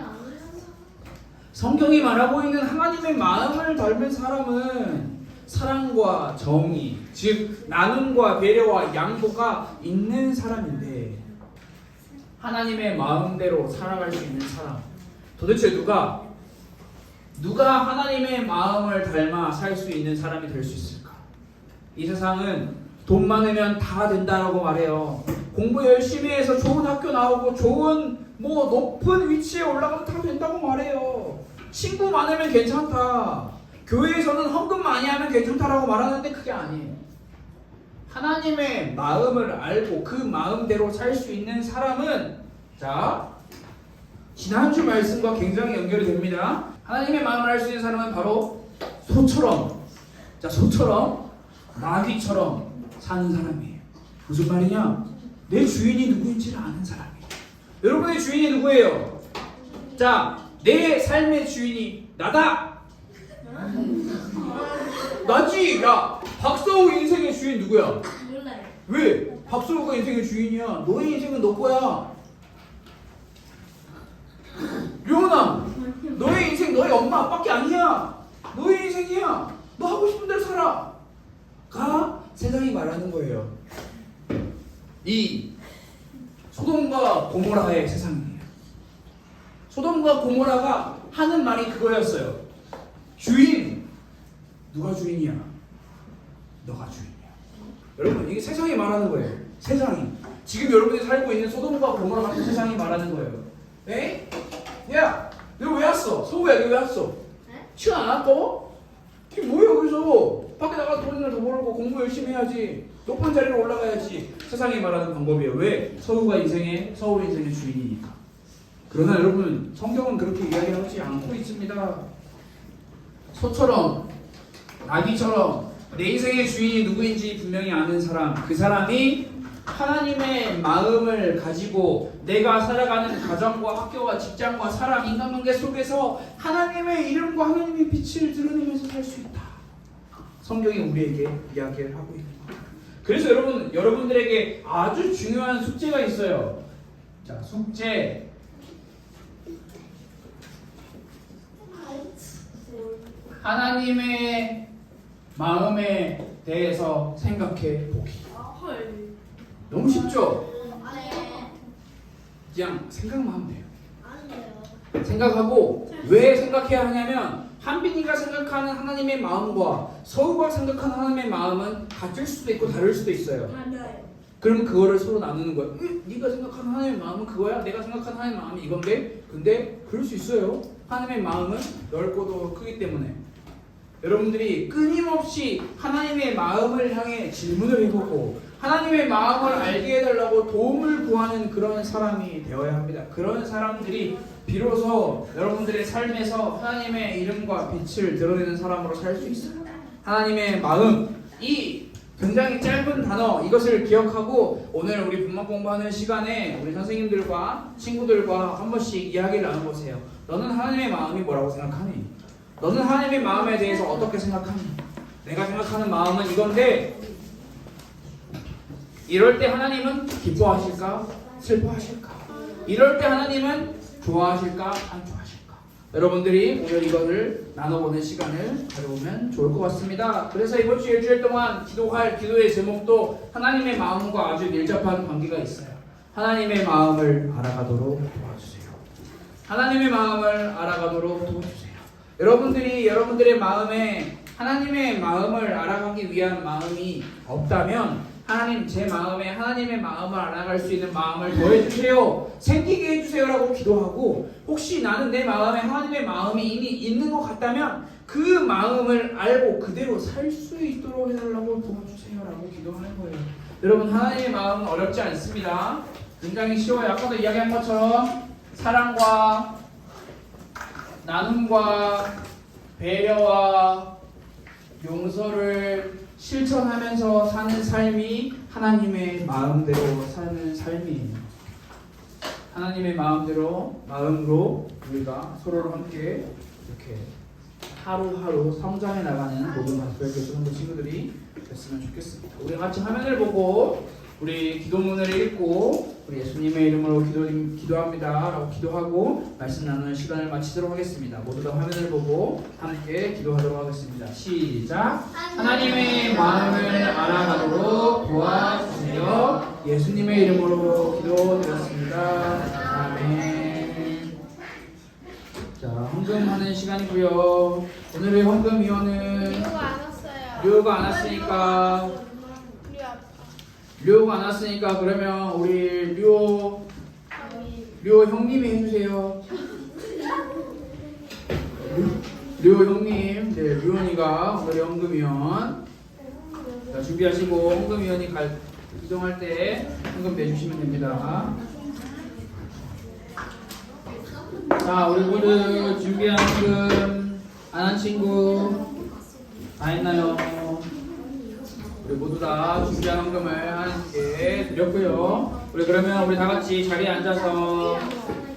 성경이 말하고 있는 하나님의 마음을 닮은 사람은 사랑과 정의, 즉 나눔과 배려와 양보가 있는 사람인데, 하나님의 마음대로 살아갈 수 있는 사람, 도대체 누가 하나님의 마음을 닮아 살 수 있는 사람이 될 수 있을까? 이 세상은 돈 많으면 다 된다라고 말해요. 공부 열심히 해서 좋은 학교 나오고 좋은 높은 위치에 올라가면 다 된다고 말해요. 친구 많으면 괜찮다. 교회에서는 헌금 많이 하면 괜찮다라고 말하는데 그게 아니에요. 하나님의 마음을 알고 그 마음대로 살 수 있는 사람은, 자, 지난주 말씀과 굉장히 연결이 됩니다. 하나님의 마음을 알 수 있는 사람은 바로 소처럼, 나귀처럼 사는 사람이에요. 무슨 말이냐? 내 주인이 누구인지를 아는 사람이에요. 여러분의 주인이 누구예요? 자, 내 삶의 주인이 나다. 나지. 야, 박서우 인생의 주인 누구야? 몰라요. 왜? 박서우가 인생의 주인이야. 너의 인생은 너 거야. 류은아, 너의 인생 너의 엄마 아빠밖에 아니야. 너의 인생이야. 너 하고 싶은 대로 살아. 가 세상이 말하는 거예요. 이 소돔과 고모라의 세상이에요. 소돔과 고모라가 하는 말이 그거였어요. 주인, 누가 주인이야? 너가 주인이야. 여러분, 이게 세상이 말하는 거예요. 세상이. 지금 여러분이 살고 있는 소돔과 고모라 같은 세상이 말하는 거예요. 에이? 야, 너 왜 왔어? 서우야, 너 왜 왔어? 취 안 왔고? 이게 뭐야 여기서? 밖에 나가 돈을 더 벌고 공부 열심히 해야지. 높은 자리로 올라가야지. 세상이 말하는 방법이에요. 왜? 서우 인생의 주인이니까. 그러나 여러분, 성경은 그렇게 이야기하지 않고 있습니다. 소처럼, 나귀처럼 내 인생의 주인이 누구인지 분명히 아는 사람, 그 사람이 하나님의 마음을 가지고 내가 살아가는 가정과 학교와 직장과 사람, 인간관계 속에서 하나님의 이름과 하나님의 빛을 드러내면서 살 수 있다. 성경이 우리에게 이야기를 하고 있는 거예요. 그래서 여러분들에게 아주 중요한 숙제가 있어요. 자, 숙제. 하나님의 마음에 대해서 생각해 보기. 너무 쉽죠? 네. 그냥 생각만 하면 돼요. 아니에요. 생각하고 왜 생각해야 하냐면 한빈이가 생각하는 하나님의 마음과 서우가 생각하는 하나님의 마음은 같을 수도 있고 다를 수도 있어요. 맞아요. 그럼 그거를 서로 나누는 거야. 네가 생각하는 하나님의 마음은 그거야. 내가 생각하는 하나님의 마음이 이건데. 근데 그럴 수 있어요. 하나님의 마음은 넓고도 크기 때문에. 여러분들이 끊임없이 하나님의 마음을 향해 질문을 해보고 하나님의 마음을 알게 해달라고 도움을 구하는 그런 사람이 되어야 합니다. 그런 사람들이 비로소 여러분들의 삶에서 하나님의 이름과 빛을 드러내는 사람으로 살 수 있어요. 하나님의 마음, 이 굉장히 짧은 단어, 이것을 기억하고 오늘 우리 분만 공부하는 시간에 우리 선생님들과 친구들과 한 번씩 이야기를 나눠보세요. 너는 하나님의 마음이 뭐라고 생각하니? 너는 하나님의 마음에 대해서 어떻게 생각하니? 내가 생각하는 마음은 이건데 이럴 때 하나님은 기뻐하실까? 슬퍼하실까? 이럴 때 하나님은 좋아하실까? 안 좋아하실까? 여러분들이 오늘 이것을 나눠보는 시간을 가져보면 좋을 것 같습니다. 그래서 이번 주 일주일 동안 기도할 기도의 제목도 하나님의 마음과 아주 밀접한 관계가 있어요. 하나님의 마음을 알아가도록 도와주세요. 하나님의 마음을 알아가도록 도와주세요. 여러분들이 여러분들의 마음에 하나님의 마음을 알아가기 위한 마음이 없다면 하나님, 제 마음에 하나님의 마음을 알아갈 수 있는 마음을 더해주세요, 생기게 해주세요라고 기도하고, 혹시 나는 내 마음에 하나님의 마음이 이미 있는 것 같다면 그 마음을 알고 그대로 살 수 있도록 해달라고 도와주세요라고 기도하는 거예요. 여러분, 하나님의 마음은 어렵지 않습니다. 굉장히 쉬워요. 아까도 이야기한 것처럼 사랑과 나눔과 배려와 용서를 실천하면서 사는 삶이 하나님의 마음대로 사는 삶이에요. 하나님의 마음으로 우리가 서로를 함께 이렇게 하루하루 성장해 나가는 모든 가스펠 교수님들 친구들이 됐으면 좋겠습니다. 우리 같이 화면을 보고 우리 기도문을 읽고 우리 예수님의 이름으로 기도합니다 라고 기도하고 말씀 나누는 시간을 마치도록 하겠습니다. 모두 다 화면을 보고 함께 기도하도록 하겠습니다. 시작. 하나님의 마음을 알아가도록 도와주세요. 예수님의 이름으로 기도드렸습니다. 아멘. 자, 헌금하는 시간이고요. 오늘의 헌금위원은 류가 안 왔으니까 류가 안 왔으니까 그러면 우리 류 형님이 해주세요. 류 형님, 네, 류원이가 오늘의 헌금위원. 자, 준비하시고 헌금위원이 이동할 때 헌금 내주시면 됩니다. 자, 우리 모두 준비한 헌금 안 한 친구 다 했나요? 우리 모두 다 준비한 헌금을 함께 드렸고요. 우리 그러면 우리 다 같이 자리에 앉아서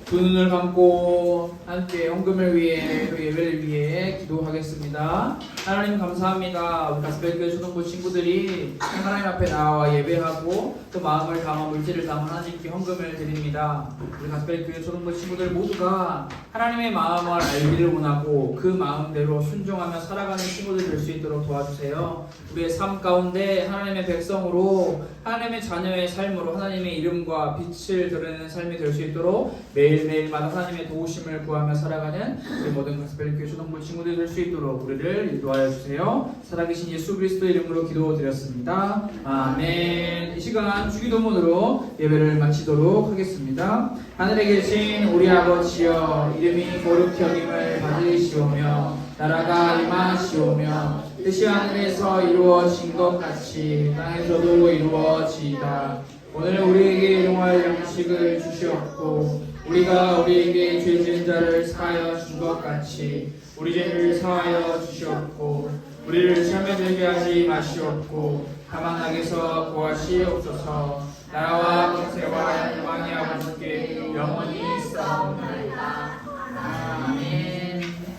두 눈을 감고 함께 헌금을 위해, 또 예배를 위해 기도하겠습니다. 하나님 감사합니다. 우리 가스펠교회 초등부 친구들이 하나님 앞에 나와 예배하고 또 마음을 담아 물질을 담아 하나님께 헌금을 드립니다. 우리 가스펠교회 초등부 친구들 모두가 하나님의 마음을 알기를 원하고 그 마음대로 순종하며 살아가는 친구들 될 수 있도록 도와주세요. 우리의 삶 가운데 하나님의 백성으로 하나님의 자녀의 삶으로 하나님의 이름과 빛을 드러내는 삶이 될 수 있도록 매일매일마다 하나님의 도우심을 구하며 살아가는 우리 모든 가스펠교회 초등부 친구들 될 수 있도록 우리를 인도하여 주세요. 살아계신 예수 그리스도의 이름으로 기도드렸습니다. 아멘. 이 시간 주기도문으로 예배를 마치도록 하겠습니다. 하늘에 계신 우리 아버지여, 이름이 거룩히 여김을 받으시오며 나라가 임하시오며 뜻이 하늘에서 이루어진 것 같이 땅에서도 이루어지이다. 오늘 우리에게 일용할 양식을 주시옵고 우리가 우리에게 죄 지은 자를 사하여 준 것 같이 우리 죄를 사하여 주시옵고 우리를 시험에 들게 하지 마시옵고 다만 악에서 구하시옵소서. 나라와